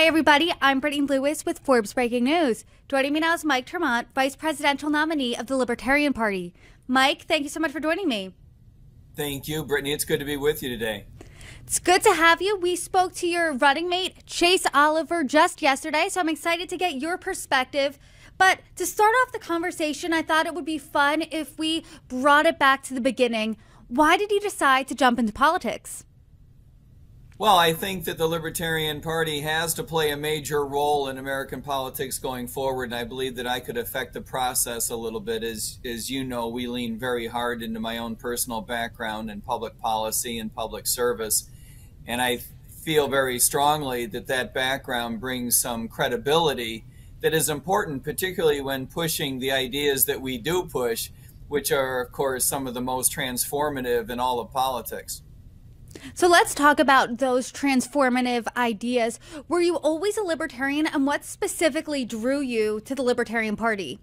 Hi, everybody. I'm Brittany Lewis with Forbes Breaking News. Joining me now is Mike Ter Maat, Vice Presidential Nominee of the Libertarian Party. Mike, thank you so much for joining me. Thank you, Brittany. It's good to be with you today. It's good to have you. We spoke to your running mate, Chase Oliver, just yesterday, so I'm excited to get your perspective. But to start off the conversation, I thought it would be fun if we brought it back to the beginning. Why did you decide to jump into politics? Well, I think that the Libertarian Party has to play a major role in American politics going forward, and I believe that I could affect the process a little bit. As you know, we lean very hard into my own personal background in public policy and public service, and I feel very strongly that that background brings some credibility that is important, particularly when pushing the ideas that we do push, which are, of course, some of the most transformative in all of politics. So let's talk about those transformative ideas. Were you always a libertarian, and what specifically drew you to the Libertarian Party?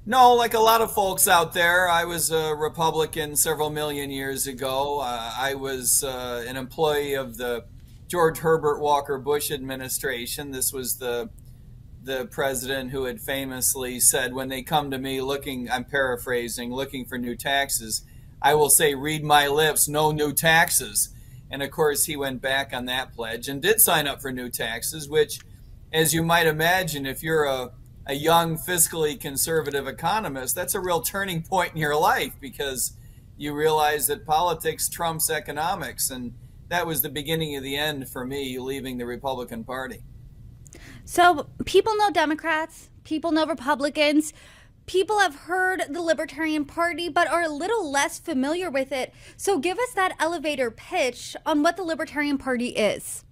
No, like a lot of folks out there, I was a Republican several million years ago. I was an employee of the George Herbert Walker Bush administration. This was the president who had famously said, when they come to me looking, I'm paraphrasing, looking for new taxes, I will say, read my lips, no new taxes. And of course, he went back on that pledge and did sign up for new taxes, which, as you might imagine, if you're a young, fiscally conservative economist, that's a real turning point in your life, because you realize that politics trumps economics. And that was the beginning of the end for me, leaving the Republican Party. So people know Democrats, people know Republicans. People have heard the Libertarian Party but are a little less familiar with it. So give us that elevator pitch on what the Libertarian Party is.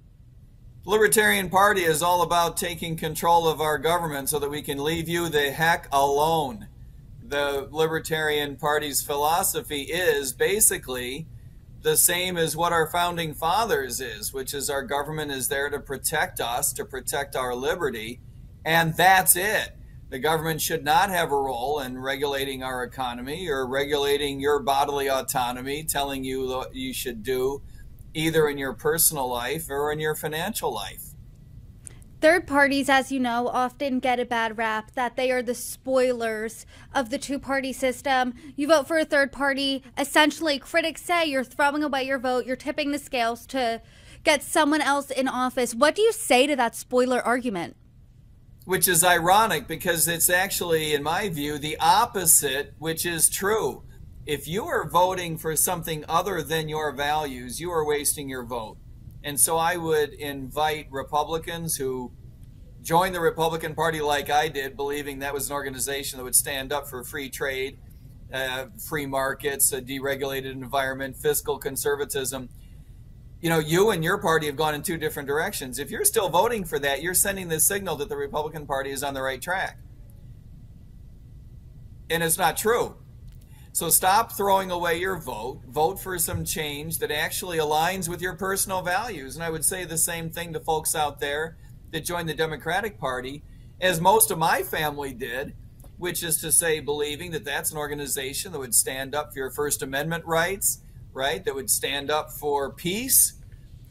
The Libertarian Party is all about taking control of our government so that we can leave you the heck alone. The Libertarian Party's philosophy is basically the same as what our founding fathers is, which is our government is there to protect us, to protect our liberty, and that's it. The government should not have a role in regulating our economy or regulating your bodily autonomy, telling you what you should do either in your personal life or in your financial life. Third parties, as you know, often get a bad rap that they are the spoilers of the two-party system. You vote for a third party. Essentially, critics say you're throwing away your vote. You're tipping the scales to get someone else in office. What do you say to that spoiler argument? Which is ironic, because it's actually, in my view, the opposite, which is true. If you are voting for something other than your values, you are wasting your vote. And so I would invite Republicans who joined the Republican Party like I did, believing that was an organization that would stand up for free trade, free markets, a deregulated environment, fiscal conservatism. You know, you and your party have gone in two different directions. If you're still voting for that, you're sending the signal that the Republican Party is on the right track. And it's not true. So stop throwing away your vote. Vote for some change that actually aligns with your personal values. And I would say the same thing to folks out there that joined the Democratic Party, as most of my family did, which is to say, believing that that's an organization that would stand up for your First Amendment rights, right? That would stand up for peace,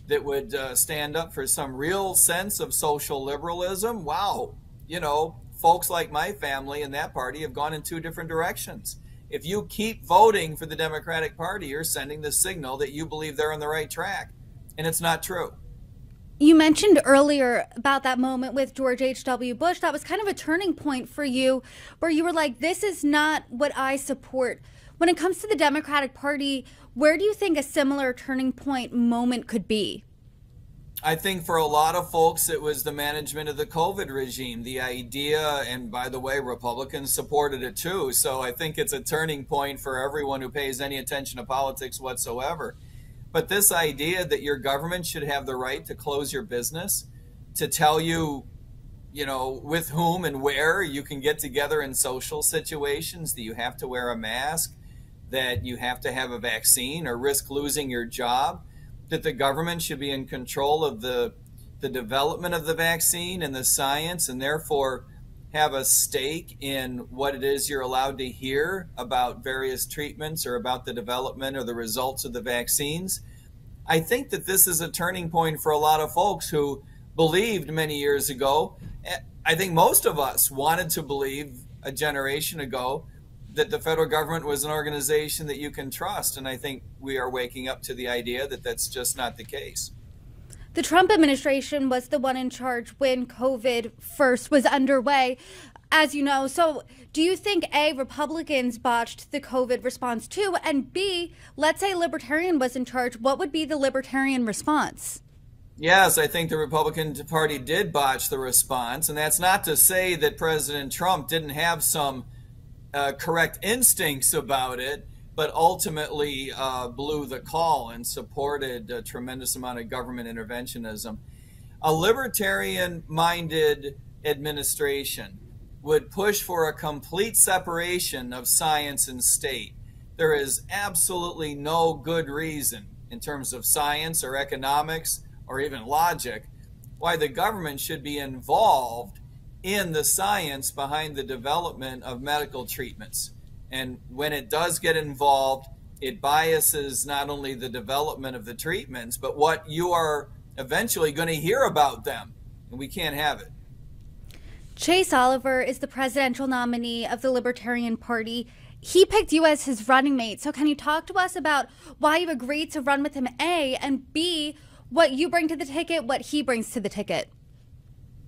that would stand up for some real sense of social liberalism. Wow. You know, folks like my family and that party have gone in two different directions. If you keep voting for the Democratic Party, you're sending the signal that you believe they're on the right track. And it's not true. You mentioned earlier about that moment with George H.W. Bush. That was kind of a turning point for you, where you were like, this is not what I support. When it comes to the Democratic Party, where do you think a similar turning point moment could be? I think for a lot of folks, it was the management of the COVID regime. The idea, and by the way, Republicans supported it too. So I think it's a turning point for everyone who pays any attention to politics whatsoever. But this idea that your government should have the right to close your business, to tell you, you know, with whom and where you can get together in social situations, that you have to wear a mask, that you have to have a vaccine or risk losing your job, that the government should be in control of the development of the vaccine and the science, and therefore have a stake in what it is you're allowed to hear about various treatments or about the development or the results of the vaccines. I think that this is a turning point for a lot of folks who believed many years ago. I think most of us wanted to believe a generation ago that the federal government was an organization that you can trust. And I think we are waking up to the idea that that's just not the case. The Trump administration was the one in charge when COVID first was underway, as you know. So do you think, A, Republicans botched the COVID response too? And B, let's say Libertarian was in charge, what would be the Libertarian response? Yes, I think the Republican Party did botch the response. And that's not to say that President Trump didn't have some correct instincts about it, but ultimately blew the call and supported a tremendous amount of government interventionism. A libertarian-minded administration would push for a complete separation of science and state. There is absolutely no good reason in terms of science or economics or even logic why the government should be involved in the science behind the development of medical treatments. And when it does get involved, it biases not only the development of the treatments, but what you are eventually going to hear about them. And we can't have it. Chase Oliver is the presidential nominee of the Libertarian Party. He picked you as his running mate. So can you talk to us about why you agreed to run with him, A, and B, what you bring to the ticket, what he brings to the ticket?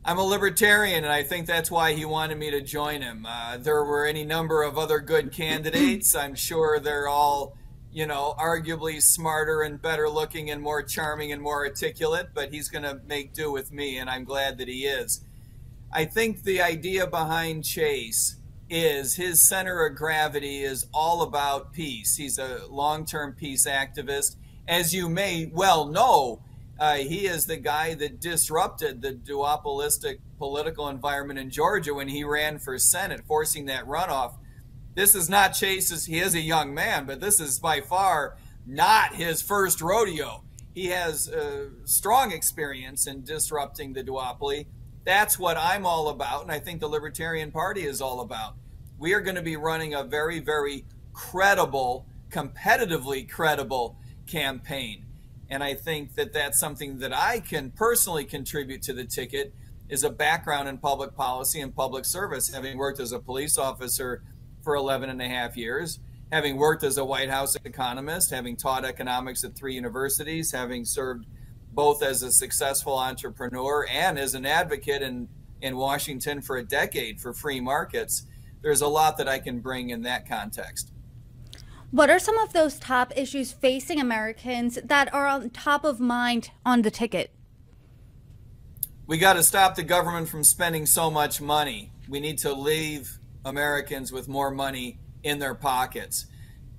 I'm a libertarian, and I think that's why he wanted me to join him. There were any number of other good candidates. I'm sure they're all, you know, arguably smarter and better looking and more charming and more articulate, but he's going to make do with me, and I'm glad that he is. I think the idea behind Chase is his center of gravity is all about peace. He's a long-term peace activist. As you may well know, he is the guy that disrupted the duopolistic political environment in Georgia when he ran for Senate, forcing that runoff. This is not Chase's, he is a young man, but this is by far not his first rodeo. He has strong experience in disrupting the duopoly. That's what I'm all about, and I think the Libertarian Party is all about. We are going to be running a very, very credible, competitively credible campaign. And I think that that's something that I can personally contribute to the ticket, is a background in public policy and public service, having worked as a police officer for 11 and a half years, having worked as a White House economist, having taught economics at 3 universities, having served both as a successful entrepreneur and as an advocate in Washington for a decade for free markets. There's a lot that I can bring in that context. What are some of those top issues facing Americans that are on top of mind on the ticket? We got to stop the government from spending so much money. We need to leave Americans with more money in their pockets.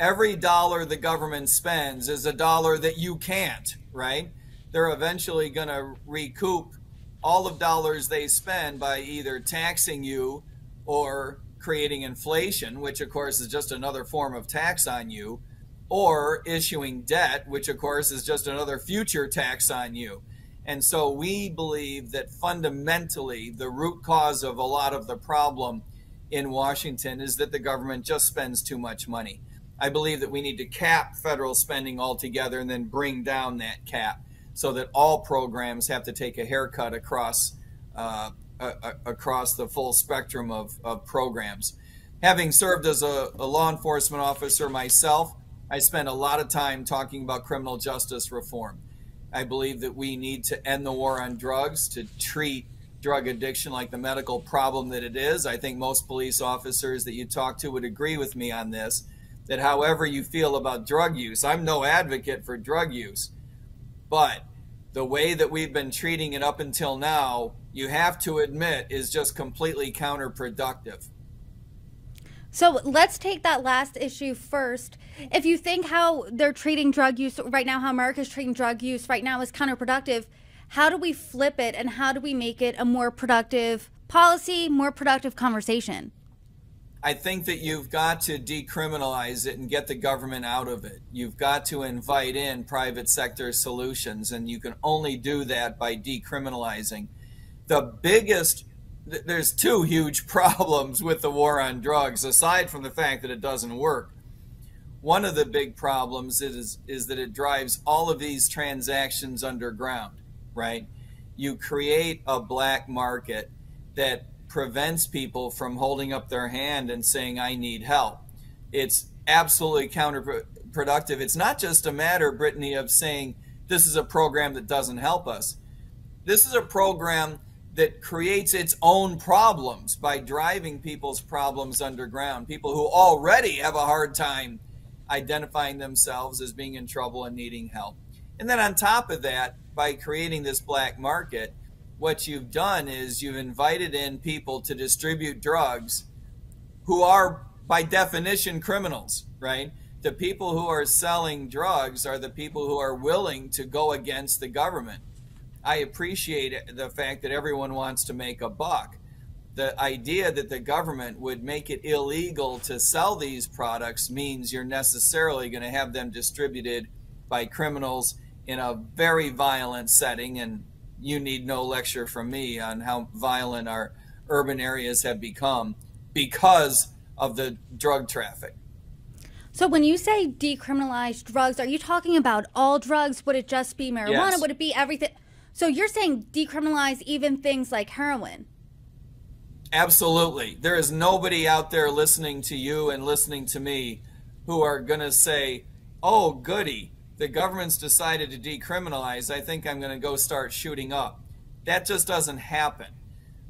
Every dollar the government spends is a dollar that you can't, right? They're eventually going to recoup all of dollars they spend by either taxing you or creating inflation, which of course is just another form of tax on you, or issuing debt, which of course is just another future tax on you. And so we believe that fundamentally the root cause of a lot of the problem in Washington is that the government just spends too much money. I believe that we need to cap federal spending altogether and then bring down that cap so that all programs have to take a haircut across the full spectrum of programs. Having served as a law enforcement officer myself, I spent a lot of time talking about criminal justice reform. I believe that we need to end the war on drugs, to treat drug addiction like the medical problem that it is. I think most police officers that you talk to would agree with me on this, that however you feel about drug use, I'm no advocate for drug use, but the way that we've been treating it up until now, you have to admit, is just completely counterproductive. So let's take that last issue first. If you think how they're treating drug use right now, how America's treating drug use right now is counterproductive, how do we flip it and how do we make it a more productive policy, more productive conversation? I think that you've got to decriminalize it and get the government out of it. You've got to invite in private sector solutions, and you can only do that by decriminalizing. There's 2 huge problems with the war on drugs, aside from the fact that it doesn't work. One of the big problems is that it drives all of these transactions underground, right? you create a black market that prevents people from holding up their hand and saying, I need help. It's absolutely counterproductive. It's not just a matter, Brittany, of saying this is a program that doesn't help us. This is a program that creates its own problems by driving people's problems underground, people who already have a hard time identifying themselves as being in trouble and needing help. And then on top of that, by creating this black market, what you've done is you've invited in people to distribute drugs who are by definition criminals, right? The people who are selling drugs are the people who are willing to go against the government. I appreciate the fact that everyone wants to make a buck. The idea that the government would make it illegal to sell these products means you're necessarily going to have them distributed by criminals in a very violent setting, and you need no lecture from me on how violent our urban areas have become because of the drug traffic. So when you say decriminalize drugs, are you talking about all drugs? Would it just be marijuana? Yes. Would it be everything? So you're saying decriminalize even things like heroin? Absolutely. There is nobody out there listening to you and listening to me who are going to say, oh, goody, the government's decided to decriminalize. I think I'm going to go start shooting up. That just doesn't happen.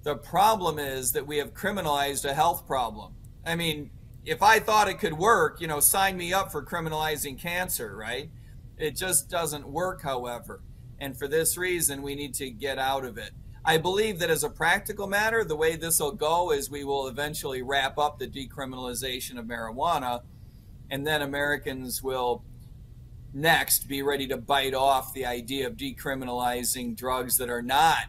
The problem is that we have criminalized a health problem. I mean, if I thought it could work, sign me up for criminalizing cancer, right? It just doesn't work, however. And for this reason, we need to get out of it. I believe that as a practical matter, the way this will go is we will eventually wrap up the decriminalization of marijuana, and then Americans will next be ready to bite off the idea of decriminalizing drugs that are not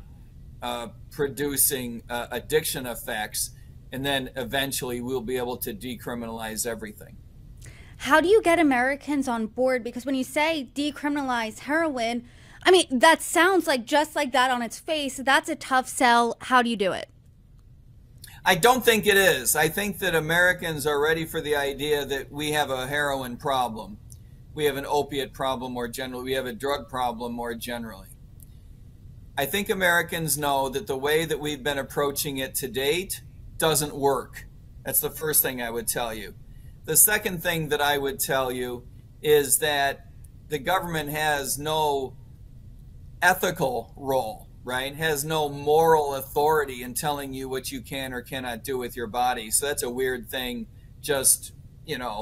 producing addiction effects, and then eventually we'll be able to decriminalize everything. How do you get Americans on board? Because when you say decriminalize heroin, I mean, that sounds like just like that on its face. That's a tough sell. How do you do it? I don't think it is. I think that Americans are ready for the idea that we have a heroin problem. We have an opiate problem more generally. We have a drug problem more generally. I think Americans know that the way that we've been approaching it to date doesn't work. That's the first thing I would tell you. The second thing that I would tell you is that the government has no ethical role, right? Has no moral authority in telling you what you can or cannot do with your body. So that's a weird thing, just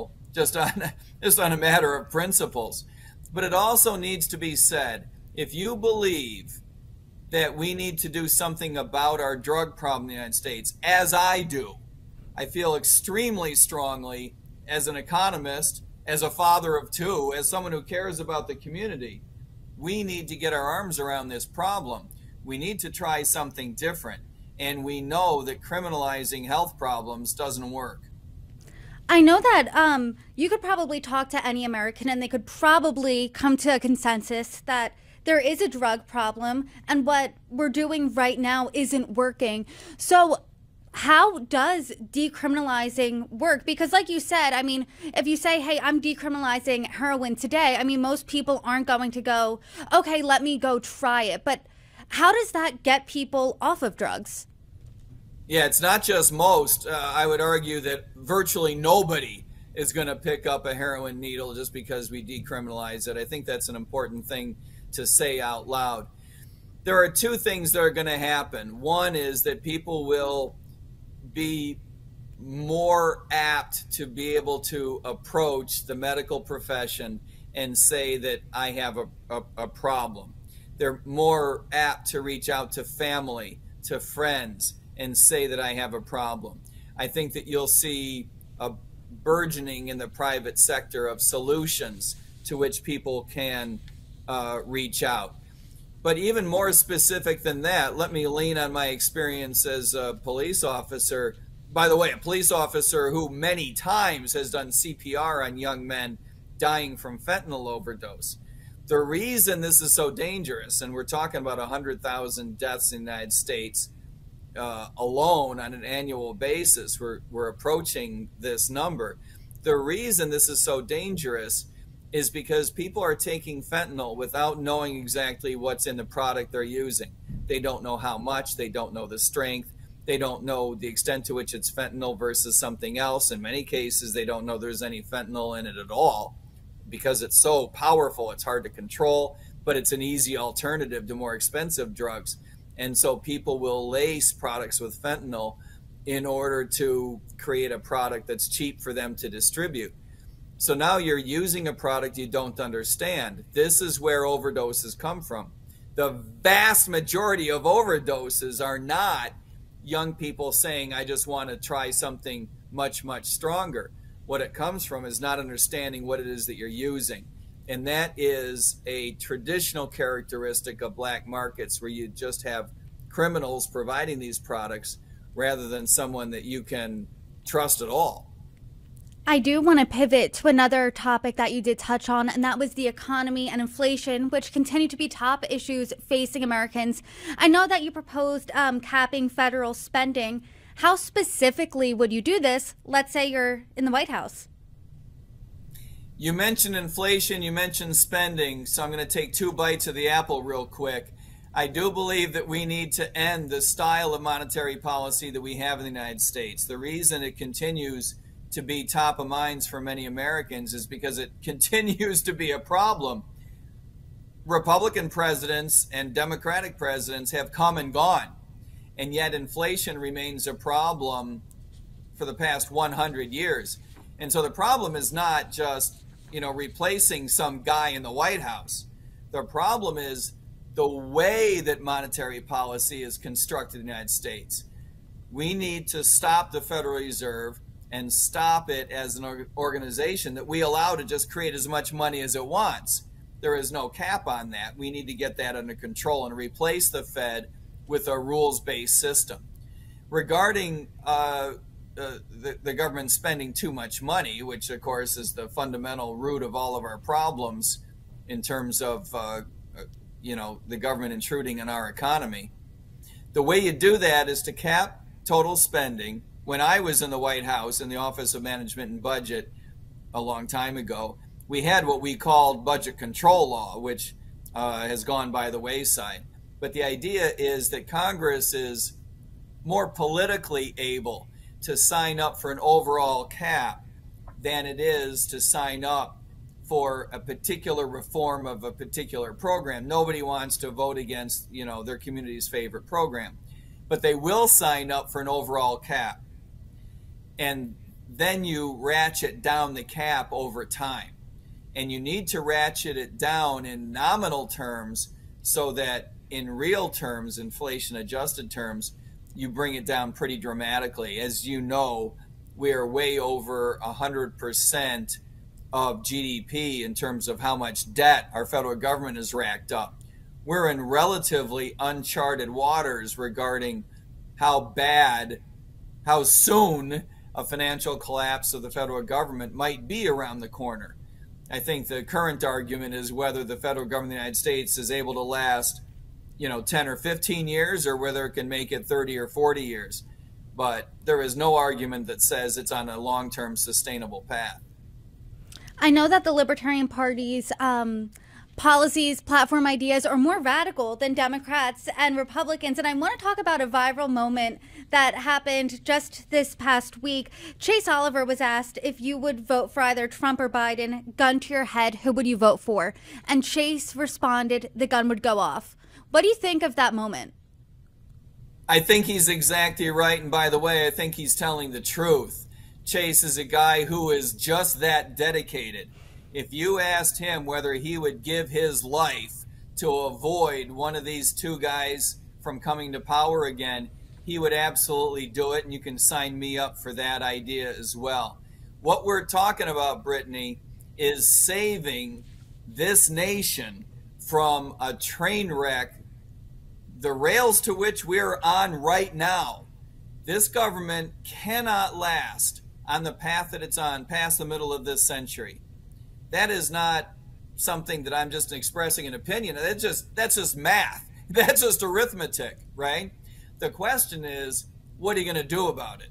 on a matter of principles. But it also needs to be said, if you believe that we need to do something about our drug problem in the United States, as I do, I feel extremely strongly as an economist, as a father of two, as someone who cares about the community, we need to get our arms around this problem. We need to try something different. And we know that criminalizing health problems doesn't work. I know that you could probably talk to any American and they could probably come to a consensus that there is a drug problem and what we're doing right now isn't working. So how does decriminalizing work? Because like you said, I mean, if you say, hey, I'm decriminalizing heroin today, I mean, most people aren't going to go, okay, let me go try it. But how does that get people off of drugs? Yeah, it's not just most. I would argue that virtually nobody is going to pick up a heroin needle just because we decriminalize it. I think that's an important thing to say out loud. There are two things that are going to happen. One is that people will be more apt to be able to approach the medical profession and say that I have a problem. They're more apt to reach out to family, to friends, and say that I have a problem. I think that you'll see a burgeoning in the private sector of solutions to which people can reach out. But even more specific than that, let me lean on my experience as a police officer. By the way, a police officer who many times has done CPR on young men dying from fentanyl overdose. The reason this is so dangerous, and we're talking about 100,000 deaths in the United States alone on an annual basis, we're approaching this number. The reason this is so dangerous is because people are taking fentanyl without knowing exactly what's in the product they're using. They don't know how much. They don't know the strength. They don't know the extent to which it's fentanyl versus something else. In many cases, they don't know there's any fentanyl in it at all because it's so powerful. It's hard to control, but it's an easy alternative to more expensive drugs. And so people will lace products with fentanyl in order to create a product that's cheap for them to distribute. So now you're using a product you don't understand. This is where overdoses come from. The vast majority of overdoses are not young people saying, I just want to try something much, much stronger. What it comes from is not understanding what it is that you're using. And that is a traditional characteristic of black markets, where you just have criminals providing these products rather than someone that you can trust at all. I do want to pivot to another topic that you did touch on, and that was the economy and inflation, which continue to be top issues facing Americans. I know that you proposed capping federal spending. How specifically would you do this? Let's say you're in the White House. You mentioned inflation, you mentioned spending, so I'm going to take two bites of the apple real quick. I do believe that we need to end the style of monetary policy that we have in the United States. The reason it continues to be top of minds for many Americans is because it continues to be a problem. Republican presidents and Democratic presidents have come and gone, and yet inflation remains a problem for the past 100 years. And so the problem is not just, replacing some guy in the White House. The problem is the way that monetary policy is constructed in the United States. We need to stop the Federal Reserve and stop it as an organization that we allow to just create as much money as it wants. There is no cap on that. We need to get that under control and replace the Fed with a rules-based system. Regarding the government spending too much money, which of course is the fundamental root of all of our problems in terms of the government intruding on our economy, the way you do that is to cap total spending. When I was in the White House in the Office of Management and Budget a long time ago, we had what we called budget control law, which has gone by the wayside. But the idea is that Congress is more politically able to sign up for an overall cap than it is to sign up for a particular reform of a particular program. Nobody wants to vote against, their community's favorite program, but they will sign up for an overall cap. And then you ratchet down the cap over time. And you need to ratchet it down in nominal terms so that in real terms, inflation adjusted terms, you bring it down pretty dramatically. As you know, we are way over 100% of GDP in terms of how much debt our federal government has racked up. We're in relatively uncharted waters regarding how soon a financial collapse of the federal government might be around the corner. I think the current argument is whether the federal government of the United States is able to last 10 or 15 years, or whether it can make it 30 or 40 years. But there is no argument that says it's on a long-term sustainable path. I know that the Libertarian Party's policies, platform ideas are more radical than Democrats and Republicans. And I want to talk about a viral moment that happened just this past week. Chase Oliver was asked if you would vote for either Trump or Biden, gun to your head, who would you vote for? And Chase responded, the gun would go off. What do you think of that moment? I think he's exactly right. And by the way, I think he's telling the truth. Chase is a guy who is just that dedicated. If you asked him whether he would give his life to avoid one of these two guys from coming to power again, he would absolutely do it. And you can sign me up for that idea as well. What we're talking about, Brittany, is saving this nation from a train wreck, the rails to which we're on right now. This government cannot last on the path that it's on past the middle of this century. That is not something that I'm just expressing an opinion. That's just math. That's just arithmetic, right? The question is, what are you going to do about it?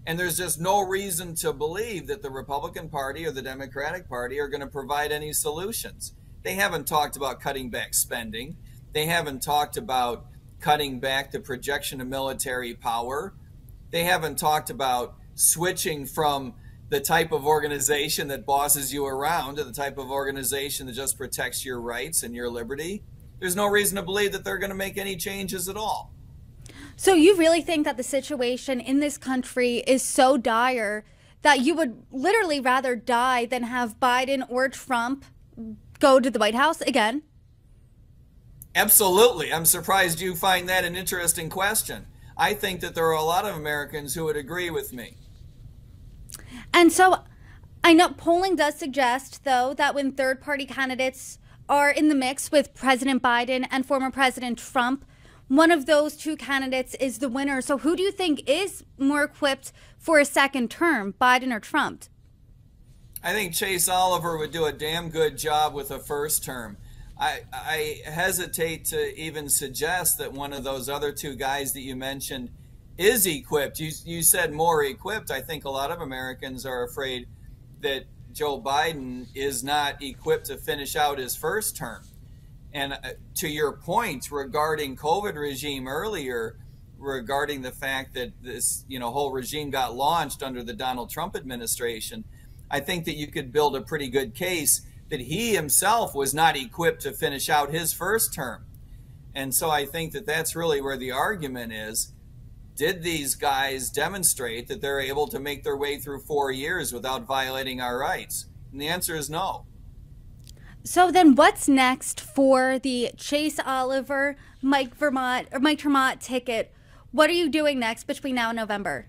And there's just no reason to believe that the Republican Party or the Democratic Party are going to provide any solutions. They haven't talked about cutting back spending. They haven't talked about cutting back the projection of military power. They haven't talked about switching from the type of organization that bosses you around to the type of organization that just protects your rights and your liberty. There's no reason to believe that they're going to make any changes at all. So you really think that the situation in this country is so dire that you would literally rather die than have Biden or Trump go to the White House again? Absolutely. I'm surprised you find that an interesting question. I think that there are a lot of Americans who would agree with me. And so I know polling does suggest, though, that when third-party candidates are in the mix with President Biden and former President Trump, one of those two candidates is the winner. So who do you think is more equipped for a second term, Biden or Trump? I think Chase Oliver would do a damn good job with a first term. I hesitate to even suggest that one of those other two guys that you mentioned is equipped. You said more equipped. I think a lot of Americans are afraid that Joe Biden is not equipped to finish out his first term. And to your point regarding COVID regime earlier, regarding the fact that this whole regime got launched under the Donald Trump administration, I think that you could build a pretty good case that he himself was not equipped to finish out his first term. And so I think that that's really where the argument is. Did these guys demonstrate that they're able to make their way through 4 years without violating our rights? And the answer is no. So then what's next for the Chase Oliver, Mike Ter Maat ticket? What are you doing next between now and November?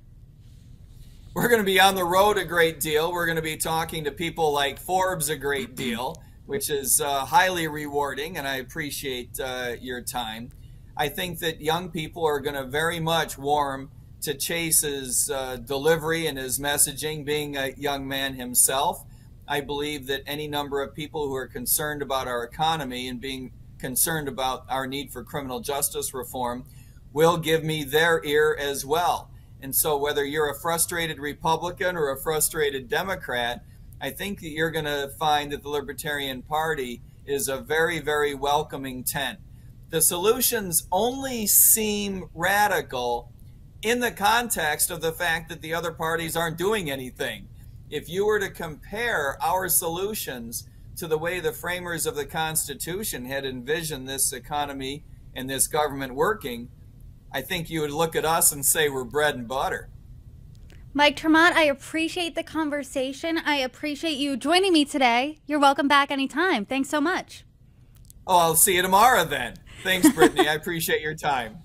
We're going to be on the road a great deal. We're going to be talking to people like Forbes a great deal, which is highly rewarding, and I appreciate your time. I think that young people are going to very much warm to Chase's delivery and his messaging, being a young man himself. I believe that any number of people who are concerned about our economy and being concerned about our need for criminal justice reform will give me their ear as well. And so whether you're a frustrated Republican or a frustrated Democrat, I think that you're going to find that the Libertarian Party is a very, very welcoming tent. The solutions only seem radical in the context of the fact that the other parties aren't doing anything. If you were to compare our solutions to the way the framers of the Constitution had envisioned this economy and this government working, I think you would look at us and say we're bread and butter. Mike Ter Maat, I appreciate the conversation. I appreciate you joining me today. You're welcome back anytime. Thanks so much. Oh, I'll see you tomorrow then. Thanks, Brittany. I appreciate your time.